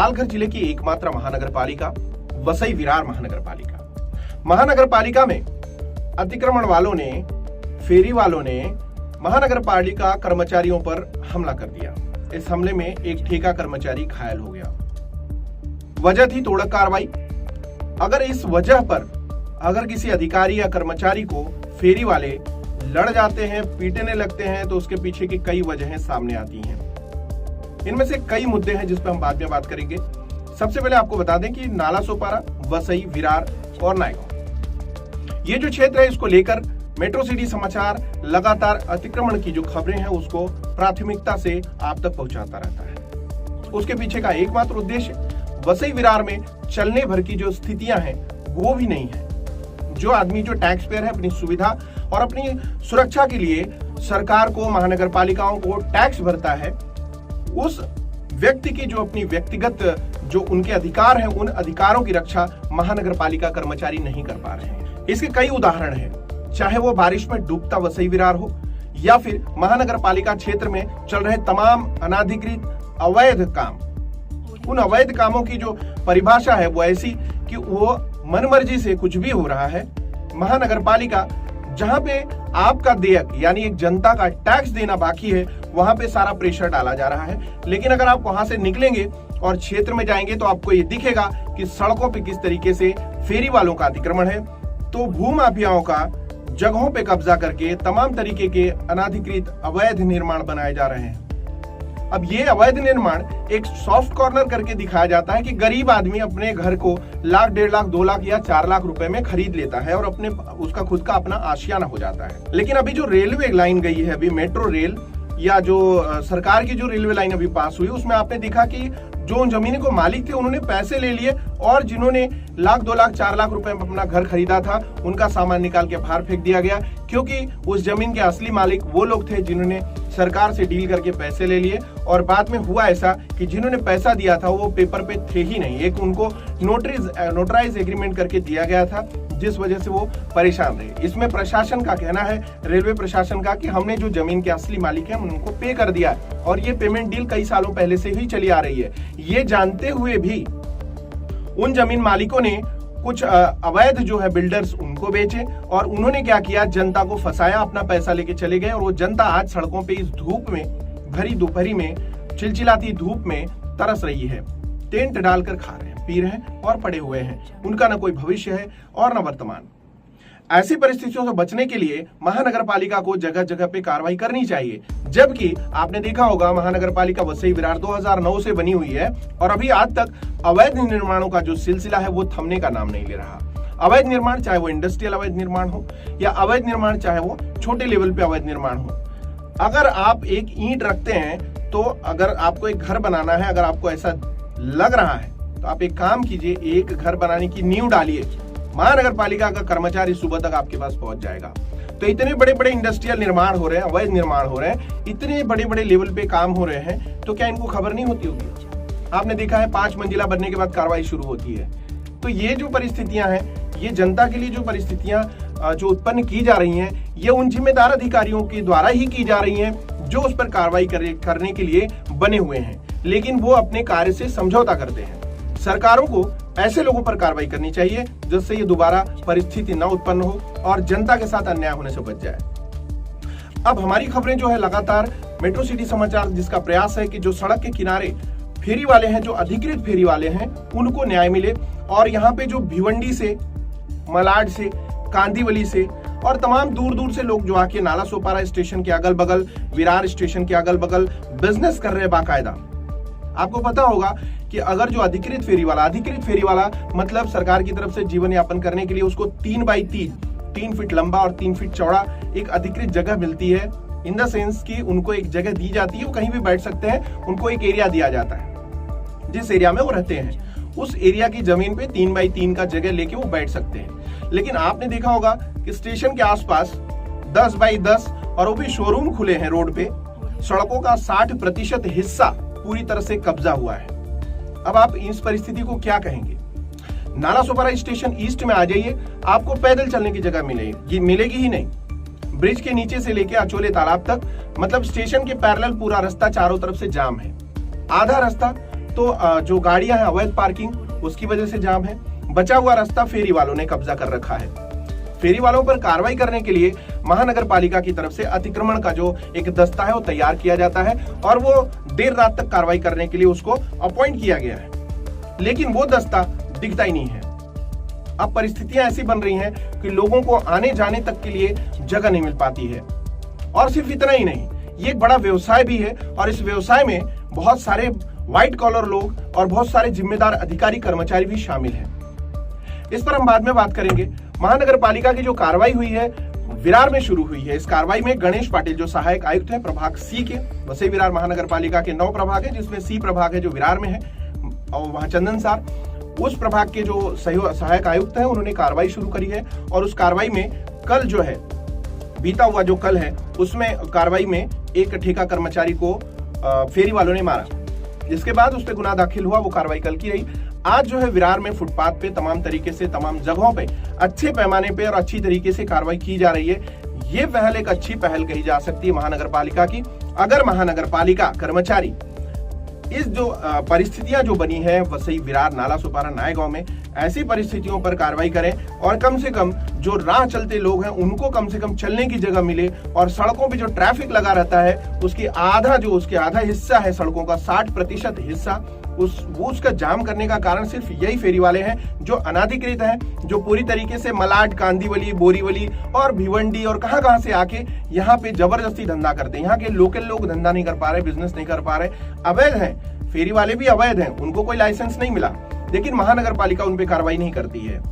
पालघर जिले की एकमात्र महानगर पालिका वसई विरार महानगर पालिका। महानगर पालिका में अतिक्रमण वालों ने, फेरी वालों ने महानगर पालिका कर्मचारियों पर हमला कर दिया। इस हमले में एक ठेका कर्मचारी घायल हो गया। वजह थी तोड़क कार्रवाई। अगर इस वजह पर अगर किसी अधिकारी या कर्मचारी को फेरी वाले लड़ जाते हैं, पीटने लगते हैं, तो उसके पीछे की कई वजहें सामने आती हैं। इनमें से कई मुद्दे हैं जिस पर हम बाद में बात करेंगे। सबसे पहले आपको बता दें कि नाला सोपारा, वसई, विरार और नायगांव, ये जो क्षेत्र है, इसको लेकर मेट्रो सिटी समाचार लगातार अतिक्रमण की जो खबरें हैं उसको प्राथमिकता से आप तक पहुंचाता रहता है। उसके पीछे का एकमात्र उद्देश्य वसई विरार में चलने भर की जो स्थितियां हैं वो भी नहीं है। जो आदमी, जो टैक्स पेयर है, अपनी सुविधा और अपनी सुरक्षा के लिए सरकार को, महानगर पालिकाओं को टैक्स भरता है, उस व्यक्ति की जो अपनी व्यक्तिगत जो उनके अधिकार हैं, उन अधिकारों की रक्षा महानगर पालिका कर्मचारी नहीं कर पा रहे हैं। इसके कई उदाहरण हैं, चाहे वो बारिश में डूबता वसई विरार हो या फिर महानगर पालिका क्षेत्र में चल रहे तमाम अनाधिकृत अवैध काम। उन अवैध कामों की जो परिभाषा है वो ऐसी कि वो मनमर्जी से कुछ भी हो रहा है। महानगर पालिका जहां पे आपका देयक यानी एक जनता का टैक्स देना बाकी है, वहां पे सारा प्रेशर डाला जा रहा है। लेकिन अगर आप वहां से निकलेंगे और क्षेत्र में जाएंगे तो आपको ये दिखेगा कि सड़कों पे किस तरीके से फेरी वालों का अतिक्रमण है, तो भूमाफियाओं का जगहों पे कब्जा करके तमाम तरीके के अनाधिकृत अवैध निर्माण बनाए जा रहे हैं। अब ये अवैध निर्माण एक सॉफ्ट कॉर्नर करके दिखाया जाता है कि गरीब आदमी अपने घर को लाख, 1.5 लाख, 2 लाख या 4 लाख रुपए में खरीद लेता है और अपने उसका खुद का अपना आशियाना हो जाता है। लेकिन अभी जो रेलवे लाइन गई है, अभी मेट्रो रेल या जो सरकार की जो रेलवे लाइन अभी पास हुई, उसमें आपने देखा कि जो जमीन को मालिक थे उन्होंने पैसे ले लिए और जिन्होंने लाख, 2 लाख, 4 लाख रुपए में अपना घर खरीदा था उनका सामान निकाल के बाहर फेंक दिया गया, क्योंकि उस जमीन के असली मालिक वो लोग थे जिन्होंने सरकार से डील करके पैसे ले लिए। और बाद में हुआ ऐसा कि जिन्होंने पैसा दिया था वो पेपर पे थे ही नहीं, एक उनको नोटराइज एग्रीमेंट करके दिया गया था, जिस वजह से वो परेशान रहे। इसमें प्रशासन का कहना है, रेलवे प्रशासन का, कि हमने जो जमीन के असली मालिक हैं उनको पे कर दिया है और ये पेमेंट डील कई सालों पहले से ही चली आ रही है। ये जानते हुए भी उन जमीन मालिकों ने कुछ अवैध जो है बिल्डर्स उनको बेचे और उन्होंने क्या किया, जनता को फंसाया, अपना पैसा लेके चले गए। और वो जनता आज सड़कों पे इस धूप में, भरी दोपहरी में, चिलचिलाती धूप में तरस रही है। टेंट डालकर खा रहे हैं, पी रहे हैं और पड़े हुए हैं। उनका न कोई भविष्य है और न वर्तमान। ऐसी परिस्थितियों से बचने के लिए महानगर पालिका को जगह जगह पे कार्रवाई करनी चाहिए। जबकि आपने देखा होगा महानगर पालिका वसई विरार 2009 से बनी हुई है और अभी आज तक अवैध निर्माणों का जो सिलसिला है वो थमने का नाम नहीं ले रहा। अवैध निर्माण, चाहे वो इंडस्ट्रियल अवैध निर्माण हो या अवैध निर्माण चाहे वो छोटे लेवल पे अवैध निर्माण हो। अगर आप एक ईंट रखते हैं तो अगर आपको एक घर बनाना है, अगर आपको ऐसा लग रहा है तो आप एक काम कीजिए, एक घर बनाने की नींव डालिए। महानगर पालिका का कर्मचारी सुबह तक आपके पास पहुंच जाएगा। तो इतने बड़े बड़े इंडस्ट्रियल निर्माण हो रहे हैं, अवैध निर्माण हो रहे हैं, इतने बड़े बड़े लेवल पे काम हो रहे हैं, तो क्या इनको खबर नहीं होती होगी? आपने देखा है 5 मंजिला बनने के बाद कार्रवाई शुरू होती है। तो ये जो परिस्थितियां हैं, ये जनता के लिए जो परिस्थितियां जो उत्पन्न की जा रही हैं, ये उन जिम्मेदार अधिकारियों के द्वारा ही की जा रही हैं जो उस पर कार्रवाई करने के लिए बने हुए हैं, लेकिन वो अपने कार्य से समझौता करते हैं। सरकारों को ऐसे लोगों पर कार्रवाई करनी चाहिए जिससे ये दोबारा परिस्थिति न उत्पन्न हो और जनता के साथ अन्याय होने से बच जाए। अब हमारी खबरें जो है लगातार मेट्रो सिटी समाचार, जिसका प्रयास है कि जो सड़क के किनारे फेरी वाले हैं, जो अधिकृत फेरी वाले हैं, उनको न्याय मिले। और यहाँ पे जो भिवंडी से, मलाड से, कांदीवली से और तमाम दूर दूर से लोग जो आके नाला सोपारा स्टेशन के अगल बगल, विरार स्टेशन के अगल बगल बिजनेस कर रहे हैं बाकायदा। आपको पता होगा कि अगर जो अधिकृत फेरी वाला मतलब सरकार की तरफ से जीवन यापन करने के लिए उसको 3x3 फीट लंबा और 3 फीट चौड़ा एक अधिकृत जगह मिलती है। इन द सेंस कि उनको एक जगह दी जाती है, वो कहीं भी बैठ सकते हैं, उनको एक एरिया दिया जाता है जिस एरिया में वो रहते हैं, उस एरिया की जमीन पे 3x3 का जगह लेके वो बैठ सकते हैं। लेकिन आपने देखा होगा कि स्टेशन के आसपास 10x10 और वो भी शोरूम खुले हैं रोड पे, सड़कों का 60% हिस्सा पूरी तरह से कब्जा हुआ है। अब आप इस परिस्थिति को क्या कहेंगे? नाला सोपारा स्टेशन ईस्ट में आ जाइए, आपको पैदल चलने की जगह मिलेगी ही नहीं। ब्रिज के नीचे से लेके अचोले तालाब तक, मतलब स्टेशन के पैरेलल पूरा रास्ता चारों तरफ से जाम है। आधा रास्ता तो जो गाड़ियां हैं अवैध पार्किंग उसकी वजह से जाम है। बचा हुआ रास्ता फेरी वालों ने कब्जा कर रखा है। फेरी वालों पर कार्रवाई करने के लिए महानगर पालिका की तरफ से अतिक्रमण का जो एक दस्ता है वो तैयार किया जाता है और वो देर रात तक कार्रवाई करने के लिए उसको अपॉइंट किया गया है, लेकिन वो दस्ता दिखता ही नहीं है। अब परिस्थितियां ऐसी बन रही हैं कि लोगों को आने जाने तक के लिए जगह नहीं मिल पाती है। और सिर्फ इतना ही नहीं, ये एक बड़ा व्यवसाय भी है और इस व्यवसाय में बहुत सारे व्हाइट कॉलर लोग और बहुत सारे जिम्मेदार अधिकारी कर्मचारी भी शामिल हैं। इस पर हम बाद में बात करेंगे। महानगर पालिका की जो कार्रवाई हुई है विरार में शुरू हुई है। इस कार्रवाई में गणेश पाटिल जो सहायक आयुक्त हैं प्रभाग सी के, वसई विरार महानगर पालिका के 9 प्रभाग है जिसमें सी प्रभाग है जो विरार में है और वहां चंदन सार उस प्रभाग के जो सहायक आयुक्त हैं उन्होंने कार्रवाई शुरू करी है। और उस कार्रवाई में कल जो है बीता हुआ जो कल है उसमें कार्रवाई में एक ठेका कर्मचारी को फेरी वालों ने मारा, जिसके बाद उस पर गुनाह दाखिल हुआ। वो कार्रवाई कल की रही। आज जो है विरार में फुटपाथ पे तमाम तरीके से तमाम जगहों पे अच्छे पैमाने पे और अच्छी तरीके से कार्रवाई की जा रही है। ये पहल एक अच्छी पहल कही जा सकती है महानगर पालिका की। अगर महानगर पालिका कर्मचारी इस जो परिस्थितियां जो बनी है वसई विरार नाला सुपारा नायगांव में ऐसी परिस्थितियों पर कार्रवाई करें और कम से कम जो राह चलते लोग हैं उनको कम से कम चलने की जगह मिले और सड़कों पे जो ट्रैफिक लगा रहता है उसकी आधा हिस्सा है सड़कों का 60% हिस्सा उसका जाम करने का कारण सिर्फ यही फेरी वाले हैं जो अनाधिकृत हैं, जो पूरी तरीके से मलाड, कांदीवली, बोरीवली और भिवंडी और कहां से आके यहाँ पे जबरदस्ती धंधा करते हैं। यहाँ के लोकल लोग धंधा नहीं कर पा रहे, बिजनेस नहीं कर पा रहे, अवैध हैं। फेरी वाले भी अवैध हैं, उनको कोई लाइसेंस नहीं मिला, लेकिन महानगर पालिका उन पे कार्रवाई नहीं करती है।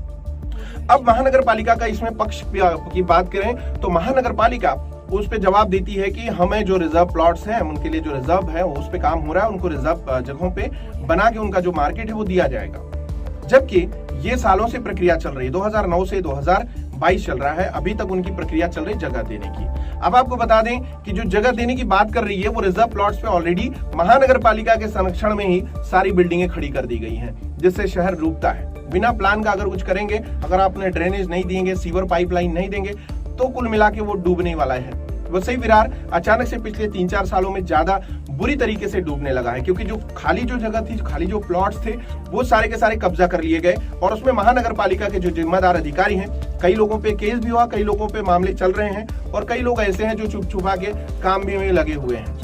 अब महानगर पालिका का इसमें पक्ष की बात करें तो महानगर पालिका उस पे जवाब देती है कि हमें जो रिजर्व प्लॉट्स हैं उनके लिए जो रिजर्व है उस पे काम हो रहा है, उनको रिजर्व जगहों पे बना के उनका जो मार्केट है वो दिया जाएगा। जबकि ये सालों से प्रक्रिया चल रही है, 2009 से 2022 चल रहा है, अभी तक उनकी प्रक्रिया चल रही जगह देने की। अब आपको बता दें कि जो जगह देने की बात कर रही है वो रिजर्व प्लॉट्स पे ऑलरेडी महानगर पालिका के संरक्षण में ही सारी बिल्डिंगें खड़ी कर दी गई हैं, जिससे शहर डूबता है। बिना प्लान का अगर कुछ करेंगे, अगर आपने ड्रेनेज नहीं देंगे, सीवर पाइपलाइन नहीं देंगे तो कुल मिला के वो डूबने वाला है। वसई विरार अचानक से पिछले 3-4 सालों में ज्यादा बुरी तरीके से डूबने लगा है, क्योंकि जो खाली जो जगह थी, खाली जो प्लॉट्स थे वो सारे के सारे कब्जा कर लिए गए और उसमें महानगर पालिका के जो जिम्मेदार अधिकारी हैं, कई लोगों पे केस भी हुआ, कई लोगों पे मामले चल रहे हैं और कई लोग ऐसे हैं जो छुप छुपा के काम भी में लगे हुए हैं।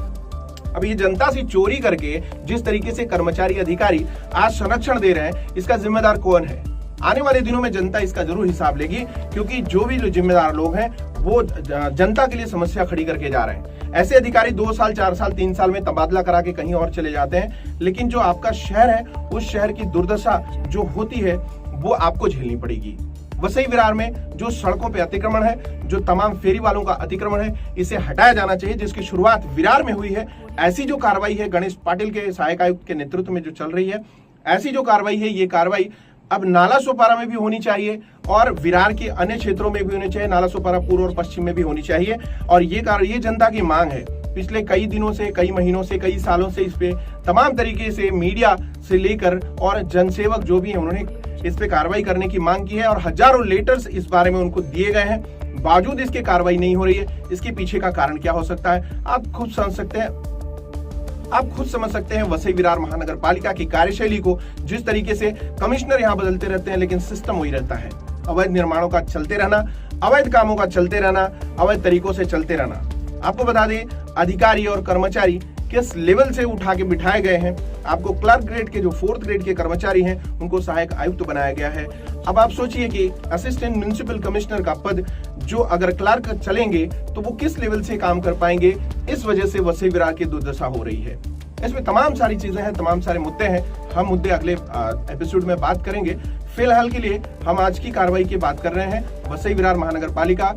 अब ये जनता से चोरी करके जिस तरीके से कर्मचारी अधिकारी आज संरक्षण दे रहे हैं, इसका जिम्मेदार कौन है? आने वाले दिनों में जनता इसका जरूर हिसाब लेगी, क्योंकि जो जिम्मेदार लोग हैं वो जनता के लिए समस्या खड़ी करके जा रहे हैं। ऐसे अधिकारी 2 साल, 4 साल, 3 साल में तबादला करा के कहीं और चले जाते हैं, लेकिन जो आपका शहर है उस शहर की दुर्दशा जो होती है वो आपको झेलनी पड़ेगी। वसई विरार में जो सड़कों पे अतिक्रमण है, जो तमाम फेरी वालों का अतिक्रमण है, इसे हटाया जाना चाहिए, जिसकी शुरुआत विरार में हुई है। ऐसी जो कार्रवाई है गणेश पाटिल के सहायक आयुक्त के नेतृत्व में जो चल रही है, ऐसी जो कार्रवाई है ये कार्रवाई अब नाला सोपारा में भी होनी चाहिए और विरार के अन्य क्षेत्रों में भी होनी चाहिए, नाला सोपारा पूर्व और पश्चिम में भी होनी चाहिए। और ये जनता की मांग है। पिछले कई दिनों से, कई महीनों से, कई सालों से इस पे तमाम तरीके से मीडिया से लेकर और जनसेवक जो भी हैं उन्होंने इस पे कार्रवाई करने की मांग की है और हजारों लेटर्स इस बारे में उनको दिए गए हैं, बावजूद इसके कार्रवाई नहीं हो रही है। इसके पीछे का कारण क्या हो सकता है आप खुद समझ सकते हैं वसई विरार महानगर पालिका की कार्यशैली को। जिस तरीके से कमिश्नर यहाँ बदलते रहते हैं लेकिन सिस्टम वही रहता है, अवैध निर्माणों का चलते रहना, अवैध कामों का चलते रहना, अवैध तरीकों से चलते रहना। आपको बता दें अधिकारी और कर्मचारी किस लेवल से उठा के बिठाए गए हैं। आपको क्लर्क ग्रेड के जो 4th ग्रेड के कर्मचारी हैं उनको सहायक आयुक्त बनाया गया है। अब आप सोचिए कि असिस्टेंट म्युनिसिपल कमिश्नर का पद जो अगर क्लर्क चलेंगे तो वो किस लेवल से काम कर पाएंगे। इस वजह से वसई विरार की दुर्दशा हो रही है। इसमें तमाम सारी चीजें हैं, तमाम सारे मुद्दे हैं। हम मुद्दे अगले एपिसोड में बात करेंगे। फिलहाल के लिए हम आज की कार्रवाई की बात कर रहे हैं। वसई विरार महानगर पालिका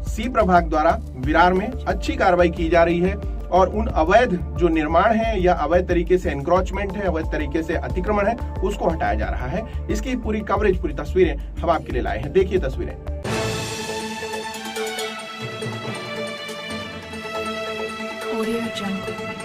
सी प्रभाग द्वारा विरार में अच्छी कार्रवाई की जा रही है और उन अवैध जो निर्माण है या अवैध तरीके से एनक्रोचमेंट है, अवैध तरीके से अतिक्रमण है, उसको हटाया जा रहा है। इसकी पूरी कवरेज, पूरी तस्वीरें हम आपके लिए लाए हैं। देखिए तस्वीरें। Audio Jungle।